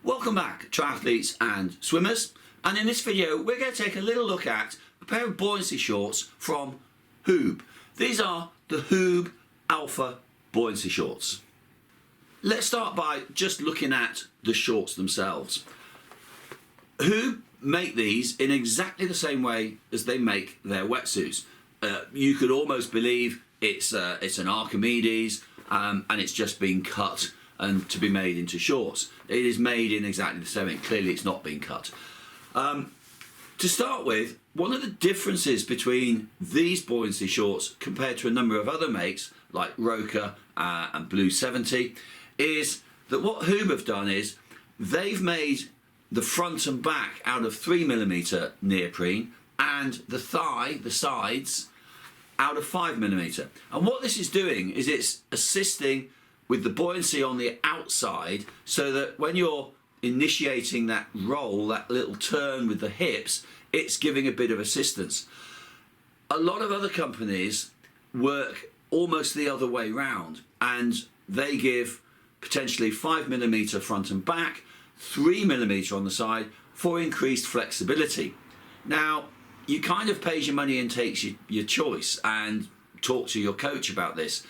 Welcome back, triathletes and swimmers, and in this video we're going to take a little look at a pair of buoyancy shorts from Huub. These are the Huub Alpha Buoyancy shorts. Let's start by just looking at the shorts themselves. Huub make these in exactly the same way as they make their wetsuits. You could almost believe it's an Archimedes and it's just been cut and to be made into shorts. It is made in exactly the same way. Clearly it's not been cut. To start with, one of the differences between these buoyancy shorts compared to a number of other makes like Roka and Blue 70 is that what Huub have done is they've made the front and back out of 3mm neoprene and the thigh, the sides, out of 5mm. And what this is doing is it's assisting with the buoyancy on the outside so that when you're initiating that roll, that little turn with the hips, it's giving a bit of assistance. A lot of other companies work almost the other way round and they give potentially 5mm front and back, 3mm on the side for increased flexibility. Now, you kind of pays your money and takes your choice and talk to your coach about this.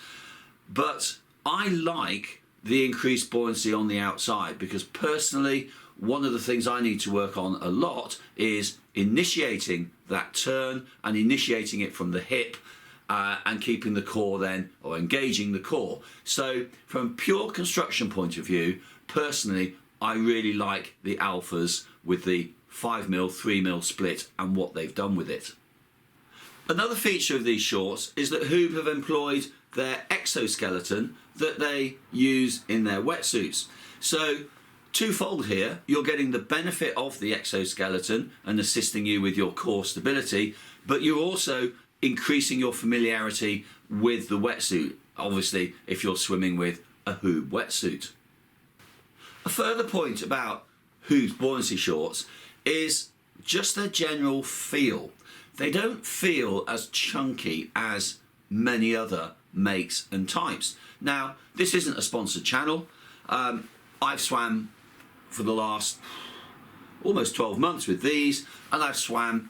But I like the increased buoyancy on the outside because personally, one of the things I need to work on a lot is initiating that turn and initiating it from the hip and keeping the core then, or engaging the core. So from a pure construction point of view, personally, I really like the Alphas with the 5mm, 3mm split and what they've done with it. Another feature of these shorts is that Huub have employed their exoskeleton that they use in their wetsuits. So twofold here, you're getting the benefit of the exoskeleton and assisting you with your core stability, but you're also increasing your familiarity with the wetsuit, obviously if you're swimming with a Huub wetsuit. A further point about Huub's buoyancy shorts is just their general feel. They don't feel as chunky as many other makes and types. Now, this isn't a sponsored channel. I've swam for the last almost 12 months with these, and I've swam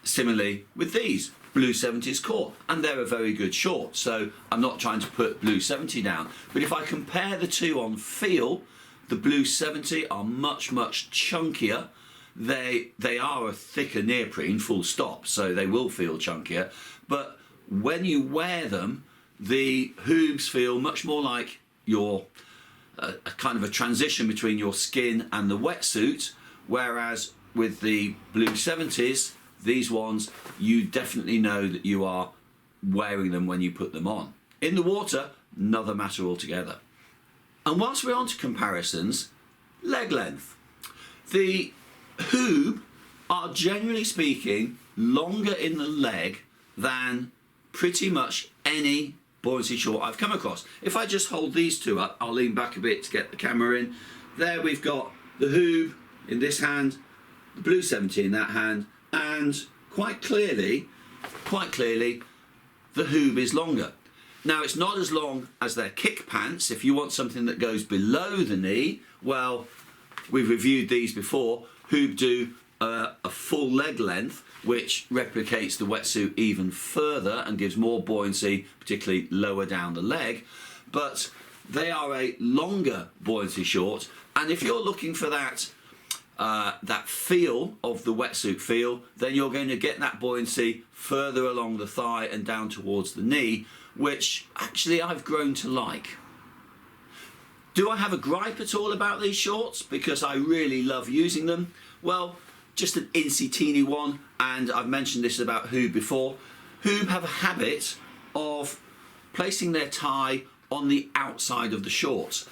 similarly with these, Blue 70s core, and they're a very good short, so I'm not trying to put Blue 70 down. But if I compare the two on feel, the Blue 70 are much chunkier. They are a thicker neoprene, full stop, so they will feel chunkier. But when you wear them, the Huubs feel much more like your a kind of a transition between your skin and the wetsuit, whereas with the Blue 70s, these ones, you definitely know that you are wearing them when you put them on. In the water, another matter altogether. And whilst we're on to comparisons, leg length. The Huub are generally speaking longer in the leg than pretty much any buoyancy short I've come across. If I just hold these two up, I'll lean back a bit to get the camera in. There we've got the Huub in this hand, the Blue 70 in that hand, and quite clearly, the Huub is longer. Now, it's not as long as their kick pants. If you want something that goes below the knee, well, we've reviewed these before. Huub do a full leg length, which replicates the wetsuit even further and gives more buoyancy, particularly lower down the leg. But they are a longer buoyancy short, and if you're looking for that feel of the wetsuit feel, then you're going to get that buoyancy further along the thigh and down towards the knee, which actually I've grown to like. Do I have a gripe at all about these shorts because I really love using them? Well, just an insy teeny one, and I've mentioned this about Huub before. Huub have a habit of placing their tie on the outside of the shorts.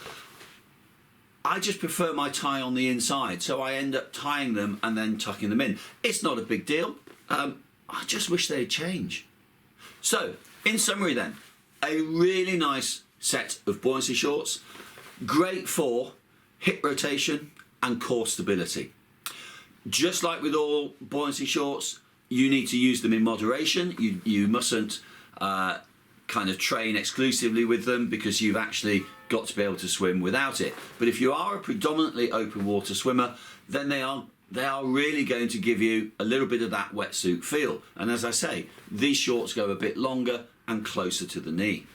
I just prefer my tie on the inside, so I end up tying them and then tucking them in. It's not a big deal. I just wish they'd change. So, in summary then, a really nice set of buoyancy shorts, great for hip rotation and core stability. Just like with all buoyancy shorts, you need to use them in moderation. You mustn't kind of train exclusively with them because you've actually got to be able to swim without it. But if you are a predominantly open water swimmer, then they are really going to give you a little bit of that wetsuit feel. And as I say, these shorts go a bit longer and closer to the knee.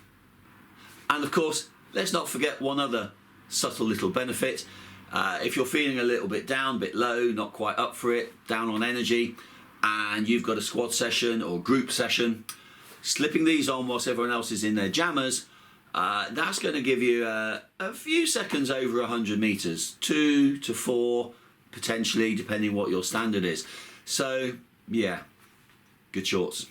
And of course, let's not forget one other subtle little benefit. If you're feeling a little bit down, a bit low, not quite up for it, down on energy, and you've got a squad session or group session, slipping these on whilst everyone else is in their jammers, that's going to give you a few seconds over 100 meters, 2 to 4 potentially, depending what your standard is. So yeah, good shorts.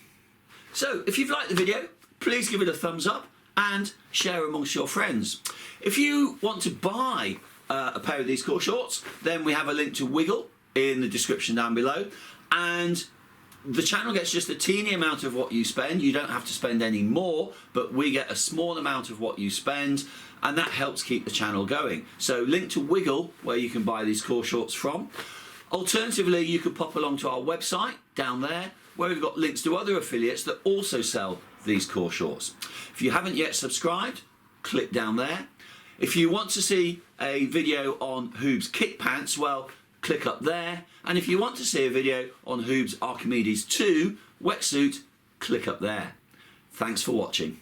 So if you've liked the video, please give it a thumbs up and share amongst your friends. If you want to buy a pair of these core shorts, then we have a link to Wiggle in the description down below, and the channel gets just a teeny amount of what you spend. You don't have to spend any more, but we get a small amount of what you spend, and that helps keep the channel going. So link to Wiggle, where you can buy these core shorts from. Alternatively, you could pop along to our website down there, where we've got links to other affiliates that also sell these core shorts. If you haven't yet subscribed, click down there. If you want to see a video on Huub's kick pants, well, click up there. And if you want to see a video on Huub's Archimedes 2 wetsuit, click up there. Thanks for watching.